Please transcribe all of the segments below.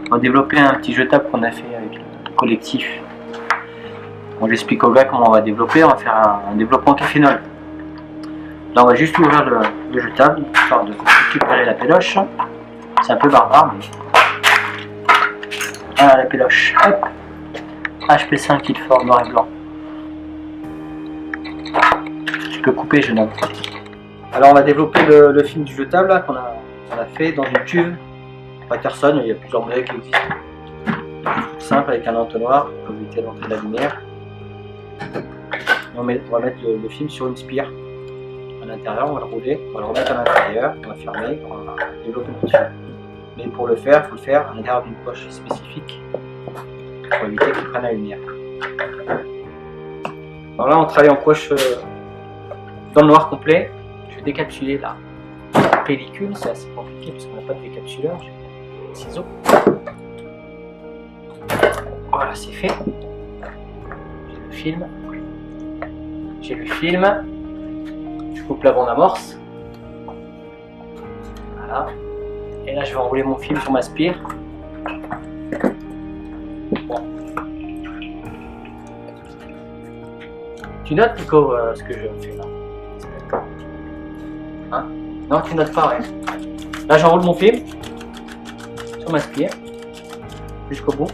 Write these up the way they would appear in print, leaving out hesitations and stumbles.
On va développer un petit jetable qu'on a fait avec le collectif. On explique au gars comment on va développer. On va faire un développement cafénol. Là, on va juste ouvrir le jetable, histoire de récupérer la péloche. C'est un peu barbare, mais... Voilà la péloche. Hop. HP5 il forme noir et blanc. Tu peux couper, jeune homme. Alors, on va développer le film du jetable qu'on a fait dans une cuve. Patterson, il y a plusieurs modèles qui existent. Simple avec un entonnoir pour éviter l'entrée de la lumière. On va mettre le film sur une spire à l'intérieur, on va le rouler, on va le remettre à l'intérieur, on va fermer, on va développer notre film. Mais pour le faire, il faut le faire à l'intérieur d'une poche spécifique pour éviter qu'il prenne la lumière. Alors là, on travaille en poche dans le noir complet. Je vais décapsuler la pellicule, c'est assez compliqué parce qu'on n'a pas de décapsuleur. Ciseaux. Voilà, c'est fait. J'ai le film. Je coupe la bande amorce. Voilà. Et là, je vais enrouler mon film sur ma spire. Bon. Tu notes, Nico, ce que je fais là? Hein? Non, tu notes pas, ouais. Là, j'enroule mon film sur ma spire jusqu'au bout.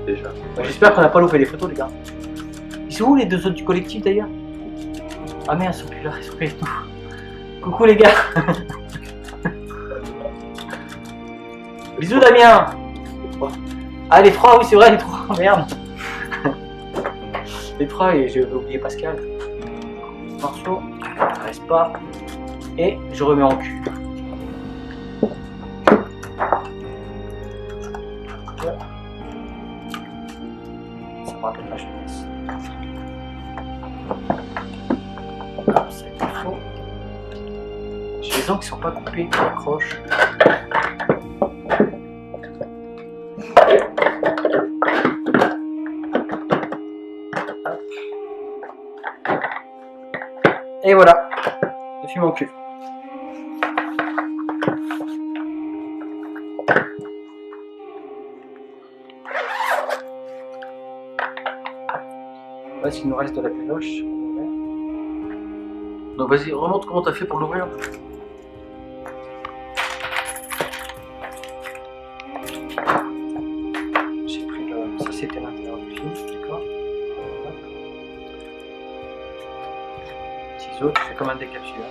Déjà. J'espère qu'on n'a pas loupé les photos, les gars. Ils sont où les deux autres du collectif d'ailleurs? Ah merde, ils sont plus là, ils sont plus tout. Coucou les gars. Bisous Damien. Ah les trois, oui c'est vrai les trois, merde. Les trois et j'ai oublié Pascal. Morceau, ça reste pas. Et je remets en cul. Ça me rappelle la jeunesse. Ah, c'est faux. J'ai les ongles qui sont pas coupés, qui accrochent. Et voilà, le film en cul. Voilà ce qu'il nous reste de la péloche. Donc vas-y, remonte comment t'as fait pour l'ouvrir. J'ai pris le... Ça c'était l'intérieur du film, d'accord. Ciseaux, tu fais comme un décapsuleur.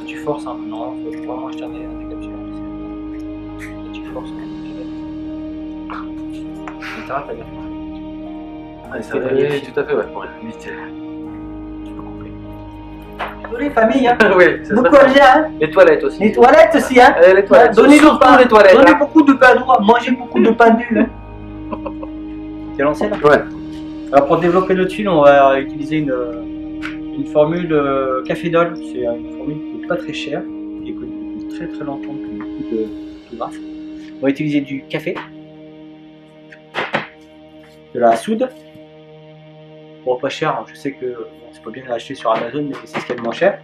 Tu forces un peu, non, faut vraiment jeter un décapsuleur. Et tu forces un peu. T'as bien fait. Ah, ça va, oui, tout à fait, ouais, pour éviter. Tu peux couper. Désolé famille, hein. Oui, Vous collez, hein. Les toilettes aussi. Les toilettes aussi, hein. Les toilettes. Donnez Surtout les toilettes. Donnez beaucoup de pain droit, mangez beaucoup de pain dur. T'es lancé là? Ouais. Alors pour développer le tuile, on va utiliser une formule cafénol. C'est une formule qui n'est pas très chère, qui est connue depuis très très longtemps, depuis beaucoup de photographes. On va utiliser du café, de la soude. Bon, pas cher, hein. Je sais que bon, c'est pas bien de l'acheter sur Amazon, mais c'est ce qu'il y a de moins cher.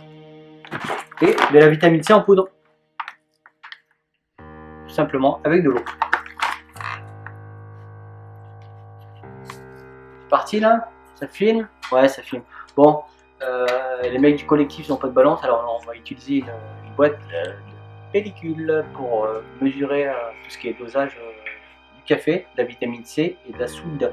Et de la vitamine C en poudre. Tout simplement avec de l'eau. C'est parti là? Ça filme? Ouais, ça filme. Bon, les mecs du collectif n'ont pas de balance, alors on va utiliser une boîte de pellicule pour mesurer tout ce qui est dosage du café, de la vitamine C et de la soude.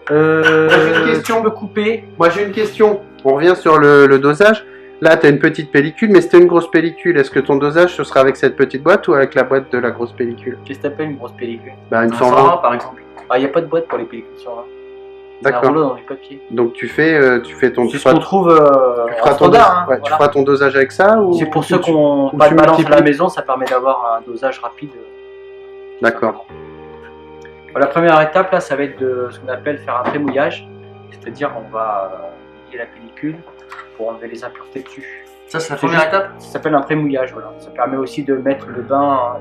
J'ai une question. Tu peux couper. Moi j'ai une question. On revient sur le dosage. Là, tu as une petite pellicule, mais c'était une grosse pellicule. Est-ce que ton dosage, ce sera avec cette petite boîte ou avec la boîte de la grosse pellicule? Qu'est-ce que t'appelles une grosse pellicule? Bah, une Un 120. 120 par exemple. Ah, il n'y a pas de boîte pour les pellicules sur là. C'est un D'accord. rouleau dans les papiers. Donc tu fais ton. C'est ce qu'on trouve tu feras en ton standard. dosage, Hein, ouais, tu voilà. feras ton dosage avec ça ou C'est pour ceux ou qui n'ont ou pas tu de balance à la multiplies. maison, ça permet d'avoir un dosage rapide. D'accord. La première étape, là, ça va être de ce qu'on appelle faire un pré-mouillage. C'est-à-dire, on va mouiller la pellicule pour enlever les impuretés dessus. Ça, c'est la première étape. Ça s'appelle un pré-mouillage, voilà. Ça permet aussi de mettre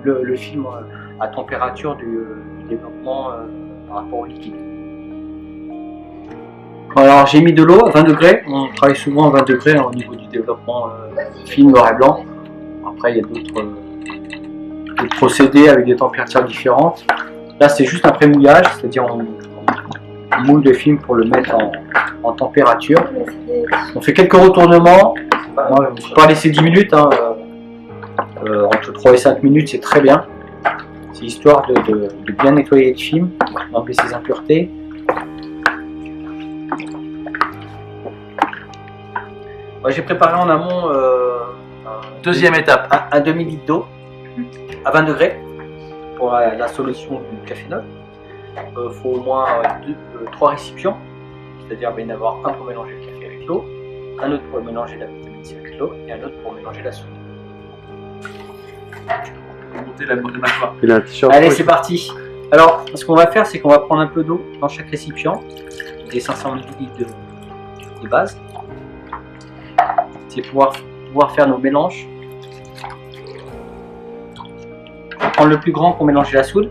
le film à température du développement par rapport au liquide. Alors j'ai mis de l'eau à 20 degrés, on travaille souvent à 20 degrés hein, au niveau du développement film noir et blanc. Après il y a d'autres des procédés avec des températures différentes. Là, c'est juste un pré-mouillage, c'est-à-dire on moule le film pour le mettre en température. On fait quelques retournements. On ne peut pas laisser 10 minutes. Hein. Entre 3 et 5 minutes, c'est très bien. C'est histoire de bien nettoyer le film, d'enlever ses impuretés. J'ai préparé en amont Deuxième étape. un demi-litre d'eau à 20 degrés pour la solution du cafénol. Il faut au moins 3 récipients, c'est-à-dire il va y en avoir un pour mélanger le café avec l'eau, un autre pour mélanger la vitamine C avec l'eau et un autre pour mélanger la soude. Il a un t-shirt Allez, rouge. c'est parti. Alors, ce qu'on va faire, c'est qu'on va prendre un peu d'eau dans chaque récipient, des 500 ml de base. C'est pouvoir faire nos mélanges. On va prendre le plus grand pour mélanger la soude.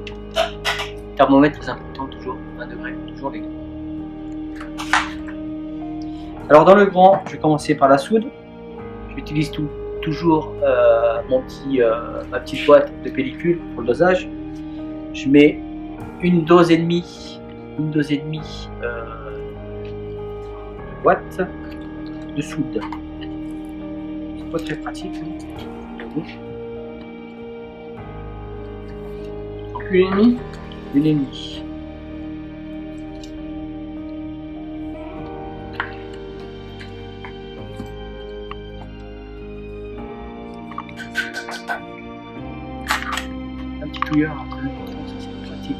Thermomètre très important, toujours 20 degrés, toujours les deux. Alors dans le grand, je vais commencer par la soude. J'utilise toujours ma petite boîte de pellicule pour le dosage. Je mets une dose et demie de boîte de soude. C'est pas très pratique. Hein. Une et demie. Une et demie. Un petit touilleur, ça c'est pratique.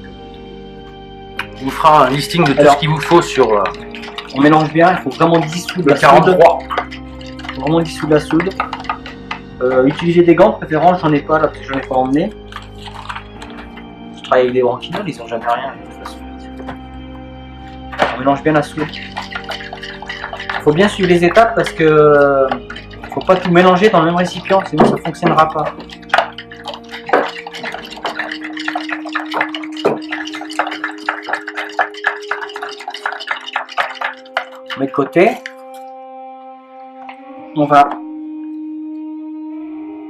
On vous fera un listing de tout Alors, ce qu'il vous faut sur on mélange bien, il faut vraiment dissoudre le la soude. 43. Il faut vraiment dissoudre la soude. Utiliser des gants de préférence, j'en ai pas là parce que j'en ai pas emmené. Je travaille avec des branquinol, ils ont jamais rien de toute façon. On mélange bien la soude. Il faut bien suivre les étapes parce que faut pas tout mélanger dans le même récipient, sinon ça fonctionnera pas. On met de côté. On va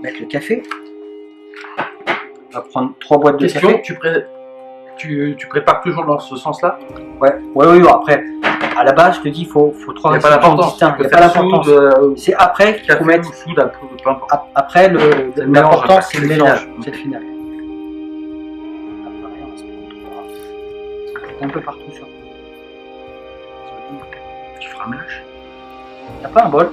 mettre le café. On va prendre 3 boîtes de Question, café. tu prépares toujours dans ce sens-là? Ouais, après, à la base, je te dis, il faut 3 Il n'y a pas récipients d'importance. distincts. Il n'y a pas d'importance. C'est après qu'il faut Café mettre. ou soude, un peu, peu importe. Après, C'est le mélange, l'important, après, c'est c'est le le mélange. final. C'est le final. Après, on va se prendre 3. Un peu partout sur. Tu feras un mélange. T'as pas un bol?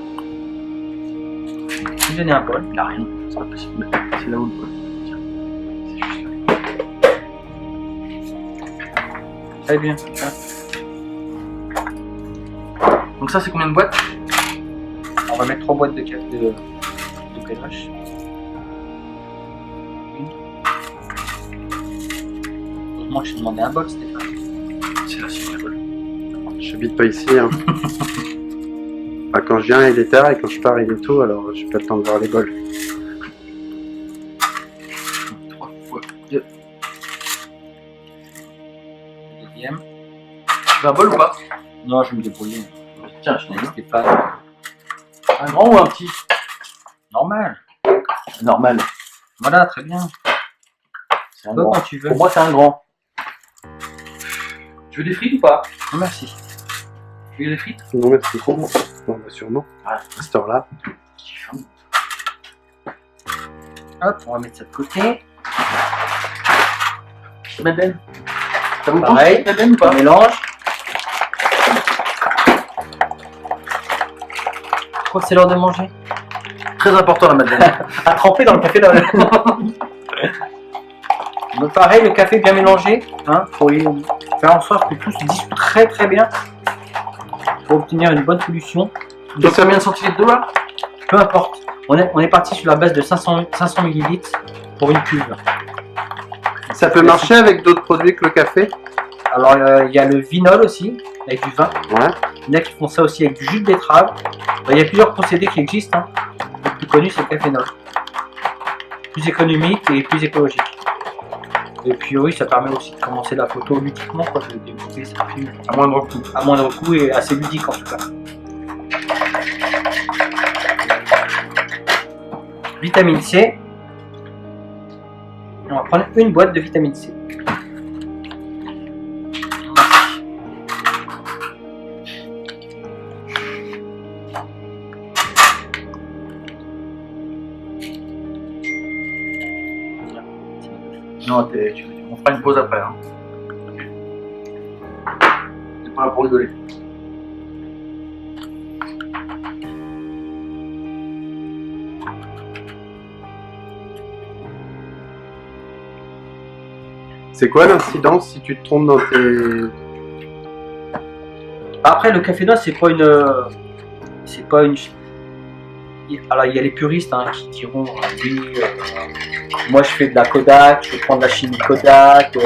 Je vais te donner un bol. Il n'y a rien, c'est pas possible. C'est là où le bol. Tiens, c'est juste là. Très bien. Donc ça, c'est combien de boîtes? On va mettre 3 boîtes de café de péloche. Heureusement que je t'ai demandé un bol, Stéphane. C'est là, c'est le bol. J'habite pas ici. Hein. Enfin, quand je viens, il est tard et quand je pars, il est tôt, alors j'ai pas le temps de voir les bols. 3 fois 2. Deuxième. Tu veux un bol ou pas? Non, je vais me débrouiller. Tiens, je t'en ai un. Stéphane. Un grand ou un petit? Normal. Normal. Voilà, très bien. C'est un Toi, grand. quand tu veux. Pour moi, c'est un grand. Tu veux des frites ou pas? Oh, merci. Tu veux des frites? Non, merci. Bon, bah, sûrement. Ouais. À cette heure-là. Hop, on va mettre ça de côté. Madeleine. Ça vous Pareil. tente, Madeleine ou On pas? mélange. Je crois que c'est l'heure de manger. Très important la Madeleine. À tremper dans le café là. Donc pareil, le café bien mélangé. Hein, faut faire en sorte que tout se dissout très très bien pour obtenir une bonne solution. Donc combien de centilitres d'eau là? Peu importe. On est parti sur la base de 500 ml pour une cuve. Ça peut marcher avec d'autres produits que le café? Alors il y a le vinol aussi, avec du vin. Ouais. Il y en a qui font ça aussi avec du jus de betterave. Il y a plusieurs procédés qui existent. Hein. Le plus connu c'est le cafénol. Plus économique et plus écologique. Et puis oui, ça permet aussi de commencer la photo ludiquement, quoi, de développer sa film À moindre coût. à moindre coût et assez ludique en tout cas. Vitamine C. prendre une boîte de vitamine C. Non, on fera une pause après. Hein. C'est pas là pour rigoler. C'est quoi l'incidence si tu te trompes dans tes... Après, le café noir, c'est pas une. Alors, il y a les puristes hein, qui diront oui, moi je fais de la Kodak, je prends de la chimie Kodak,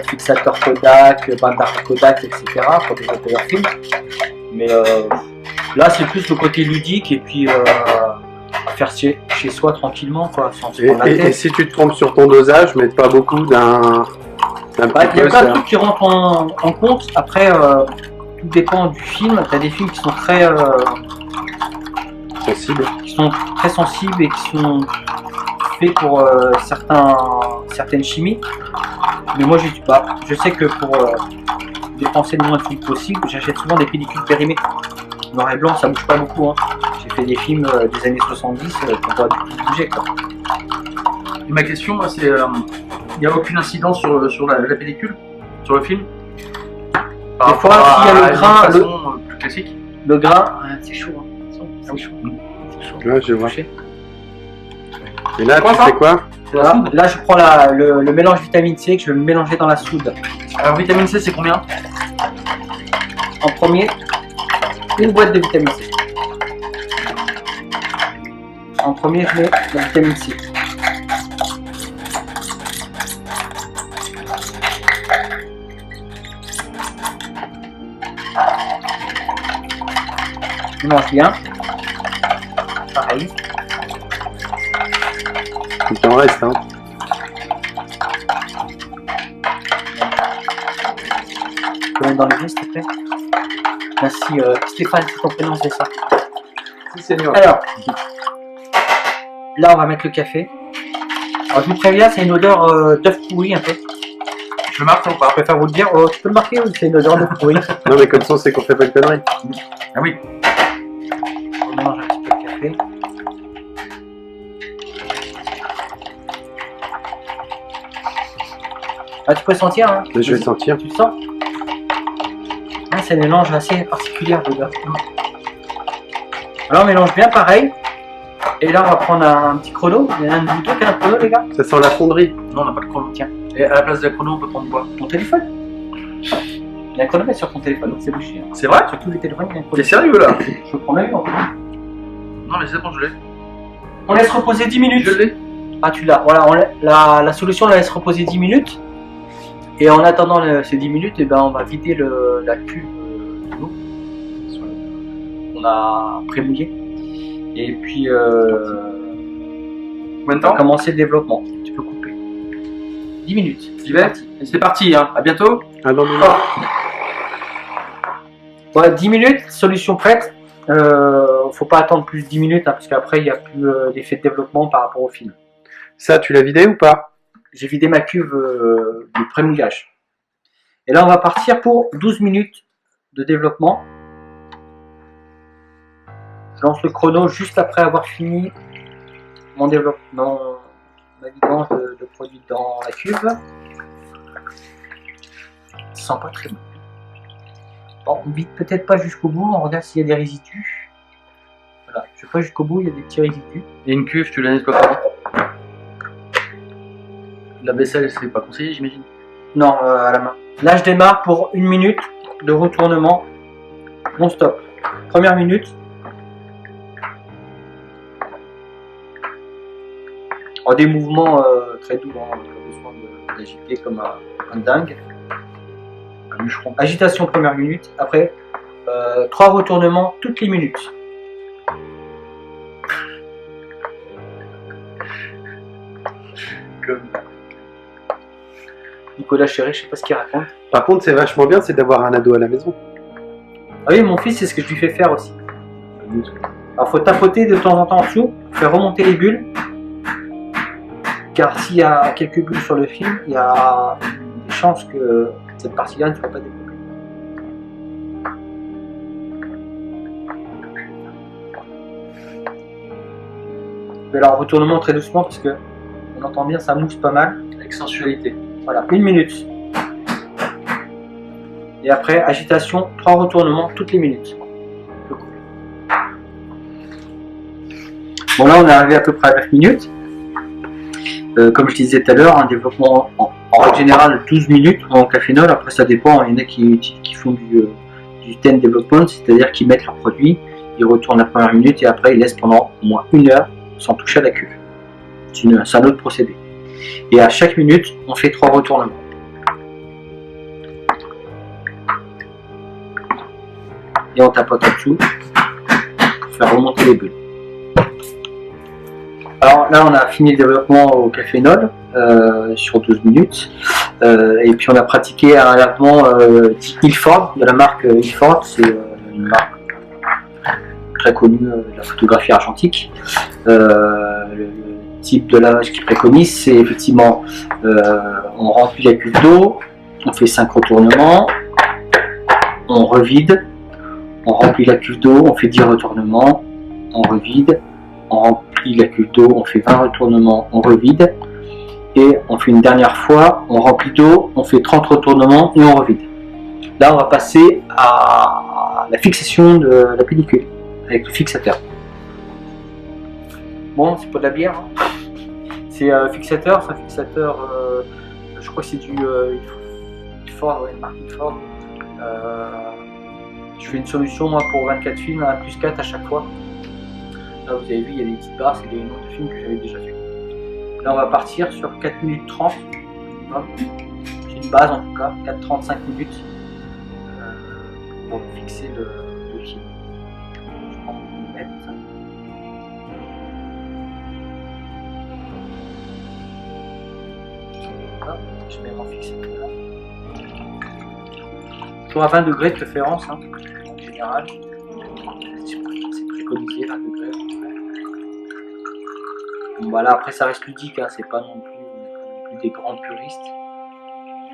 fixateur Kodak, bandar Kodak, etc. pour développer leur film. Mais là, c'est plus le côté ludique et puis faire chez soi tranquillement, quoi, sans se prendre la Et tête. si tu te trompes sur ton dosage, mais pas beaucoup d'un Il y a plein de trucs qui rentrent en compte. Après, tout dépend du film. Tu as des films qui sont très sensibles et qui sont faits pour certaines chimies. Mais moi, je sais que pour dépenser le moins de films possible, j'achète souvent des pellicules périmées. Noir et blanc, ça bouge pas beaucoup. Hein. J'ai fait des films des années 70 qui n'ont pas du tout bougé. Quoi. Et ma question, moi, c'est il n'y a aucune incidence sur la pellicule, sur le film. Des fois, s'il y a le grain, plus classique. Le grain, c'est chaud. Hein. C'est chaud. Ouais, je vois. Touché. Et là, tu fais quoi? Là, je prends le mélange vitamine C que je vais mélanger dans la soude. Alors, vitamine C, c'est combien? En premier, une boîte de vitamine C. En premier, je mets la vitamine C. Je mange bien. Pareil. Il t'en reste, hein. Tu peux mettre dans les yeux, s'il te plaît. Merci Stéphane, c'est ton prénom, c'est ça. Si, seigneur. Alors, là on va mettre le café. Alors je vous préviens, c'est une odeur d'œuf pourri un peu. Je le marque ou pas? Je préfère vous le dire. Oh, tu peux le marquer, oui, c'est une odeur d'œuf pourri. Non, mais comme ça, c'est qu'on fait pas de conneries. Ah oui. On mélange un petit peu de café. Ah, tu peux sentir, hein? Mais je vais sentir. Tu le sens? Ah, c'est un mélange assez particulier d'odeur. Alors on mélange bien pareil. Et là on va prendre un petit chrono. Il y en a un de vous deux qui a un chrono, les gars? Ça sent la fonderie. Non, on n'a pas de chrono. Tiens. Et à la place de la chrono, on peut prendre quoi? Ton téléphone. Il y a un chronomètre sur ton téléphone, c'est bouché. Hein. C'est vrai? Sur tous les téléphones, il y a un T'es chronomètre. sérieux là? Je prends la vue en fait. Non, mais c'est bon, je l'ai. On laisse reposer 10 minutes. Je l'ai. Ah, tu l'as. Voilà, la solution, on la laisse reposer 10 minutes. Et en attendant ces 10 minutes, eh ben, on va vider la cuve d'eau qu'on a pré-mouillée. Et puis, Combien de on va temps? commencer le développement. Tu peux couper. 10 minutes. J'y vais. C'est parti, hein. À bientôt. Ah non, non, non. Voilà, 10 minutes, solution prête. Faut pas attendre plus de 10 minutes hein, parce qu'après il n'y a plus d'effet de développement par rapport au film. Ça, tu l'as vidé ou pas? J'ai vidé ma cuve de pré-mouillage. Et là on va partir pour 12 minutes de développement. Je lance le chrono juste après avoir fini mon développement, ma vidange de produit dans la cuve. Ça sent pas très bon. Bon, on vide peut-être pas jusqu'au bout, on regarde s'il y a des résidus. Voilà, je vais pas jusqu'au bout, il y a des petits résidus. Et une cuve, tu la nettoies comment? La vaisselle, c'est pas conseillé, j'imagine. Non, à la main. Là, je démarre pour 1 minute de retournement non-stop. Première minute. En des mouvements très doux, hein, pas besoin d'agiter comme un dingue. Un bûcheron. Agitation première minute. Après, 3 retournements toutes les minutes. Comme... Nicolas Chéret, je sais pas ce qu'il raconte. Par contre, c'est vachement bien, c'est d'avoir un ado à la maison. Ah oui, mon fils, c'est ce que je lui fais faire aussi. Alors, faut tapoter de temps en temps en dessous, faire remonter les bulles. car s'il y a quelques bulles sur le film, il y a des chances que cette partie-là ne soit pas développée. Je vais alors retournement très doucement parce que on entend bien, ça mousse pas mal. Avec sensualité. Voilà, 1 minute. Et après, agitation, 3 retournements toutes les minutes. Bon, là, on est arrivé à peu près à 9 minutes. Comme je disais tout à l'heure, un développement en règle générale 12 minutes en cafénol. Après, ça dépend. Il y en a qui font du 10 development, c'est-à-dire qu'ils mettent leur produit, ils retournent la première minute et après, ils laissent pendant au moins 1 heure sans toucher à la cuve. C'est un autre procédé. Et à chaque minute, on fait 3 retournements. Et on tapote en dessous pour faire remonter les bulles. Alors là, on a fini le développement au cafénol sur 12 minutes. Et puis on a pratiqué un lavement Ilford, de la marque Ilford. C'est une marque très connue de la photographie argentique. Le type de lavage qu'ils préconisent, c'est effectivement on remplit la cuve d'eau, on fait 5 retournements, on revide, on remplit la cuve d'eau, on fait 10 retournements, on revide, on remplit la cuve d'eau, on fait 20 retournements, on revide, et on fait une dernière fois, on remplit d'eau, on fait 30 retournements et on revide. Là, on va passer à la fixation de la pellicule avec le fixateur. Bon, c'est pas de la bière, hein. C'est fixateur, c'est un fixateur, je crois que c'est du Ilford, ouais, marque Ilford. Je fais une solution moi pour 24 films à +4 à chaque fois. Là vous avez vu, il y a des petites barres, c'est des noms de films que j'avais déjà fait. Là on va partir sur 4 minutes 30. C'est une base en tout cas, 4-35 minutes pour fixer le film. Je prends mon millimètre. Je mets mon fixateur. Toujours à 20 degrés de préférence, hein, en général. C'est préconisé 20 degrés. Bon, voilà, après ça reste ludique, hein, c'est pas non plus des grands puristes.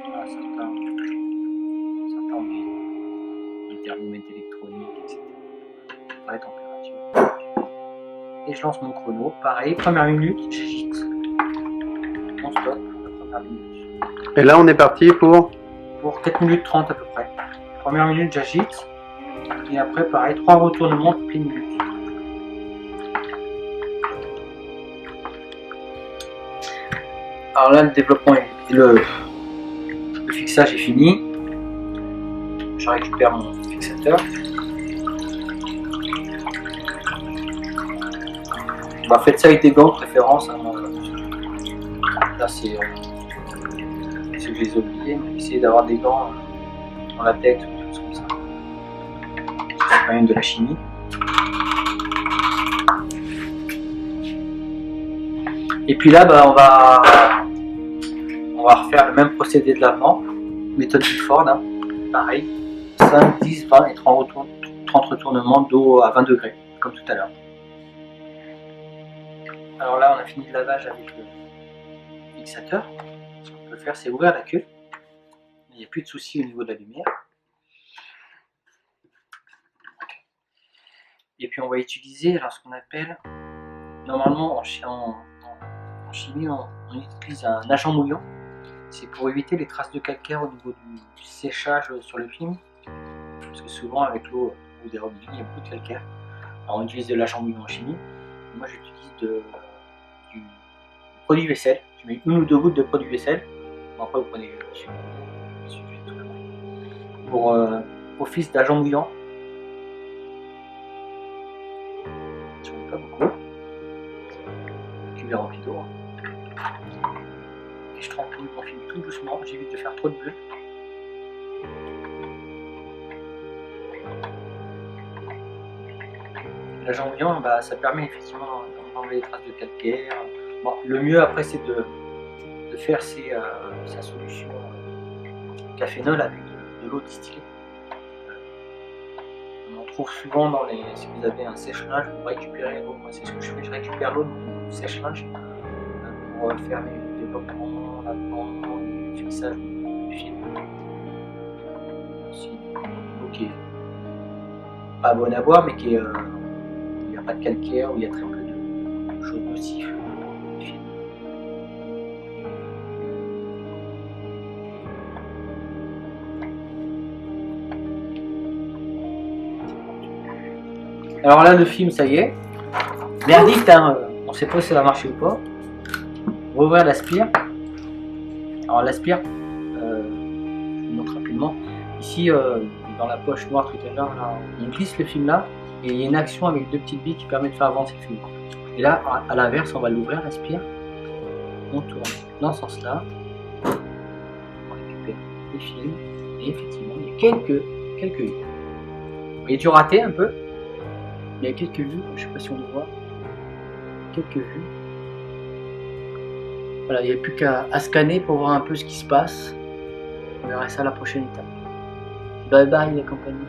Voilà, certains ont des thermomètres électroniques, etc. Vraie température. Et je lance mon chrono. Pareil, première minute, j'agite. On stop la première minute. Et là, on est parti pour 4 minutes 30 à peu près. Première minute, j'agite. Et après, pareil, 3 retournements toutes les minutes. Alors là, le développement et le fixage est fini. Je récupère mon fixateur. Bah, faites ça avec des gants de préférence. Hein. Là, c'est que je les ai oubliés, mais essayez d'avoir des gants dans la tête ou des choses comme ça. C'est quand même de la chimie. Et puis là, bah, on va refaire le même procédé de lavement, méthode Ilford, hein. Pareil, 5, 10, 20 et 30 retournements d'eau à 20 degrés, comme tout à l'heure. Alors là, on a fini le lavage avec le fixateur. Ce qu'on peut faire, c'est ouvrir la cuve. Il n'y a plus de souci au niveau de la lumière. Et puis on va utiliser alors, ce qu'on appelle, normalement en chimie, on utilise un agent mouillant. C'est pour éviter les traces de calcaire au niveau du séchage sur le film. Parce que souvent avec l'eau ou des robinets, il y a beaucoup de calcaire. Alors on utilise de l'agent mouillant en chimie. Moi j'utilise du produit vaisselle. Je mets 1 ou 2 gouttes de produit vaisselle. Bon, après vous prenez le sujet tout là. Pour office d'agent mouillant. J'en ai pas beaucoup. Le cube est rempli d'eau. Et je trempe mon film tout doucement, j'évite de faire trop de bulles. L'agent mouillant, bah, ça permet effectivement d'enlever les traces de calcaire. Bon, le mieux après c'est de faire sa solution cafénol avec de l'eau distillée. On en trouve souvent dans les. Si vous avez un sèche-linge, vous récupérez l'eau. Moi c'est ce que je fais, je récupère l'eau de mon sèche-linge pour faire les développements, l'avant, les fixages du film. C'est une qui est pas bonne à boire, mais qui est, il n'y a pas de calcaire, où il y a très peu de choses nocives du film. Alors là, le film, ça y est. Verdict, hein, on sait pas si ça va marcher ou pas. On va ouvrir l'aspire. Alors l'aspire, je vous montre rapidement. Ici, dans la poche noire tout à l'heure, on glisse le film là, et il y a une action avec deux petites billes qui permet de faire avancer le film. Et là, à l'inverse, on va l'ouvrir, l'aspire. On tourne dans ce sens-là. On récupère les films. Et effectivement, il y a quelques vues. Il est dû rater un peu. Il y a quelques vues, je ne sais pas si on le voit. Quelques vues. Voilà, il n'y a plus qu'à scanner pour voir un peu ce qui se passe. On verra ça à la prochaine étape. Bye bye la compagnie.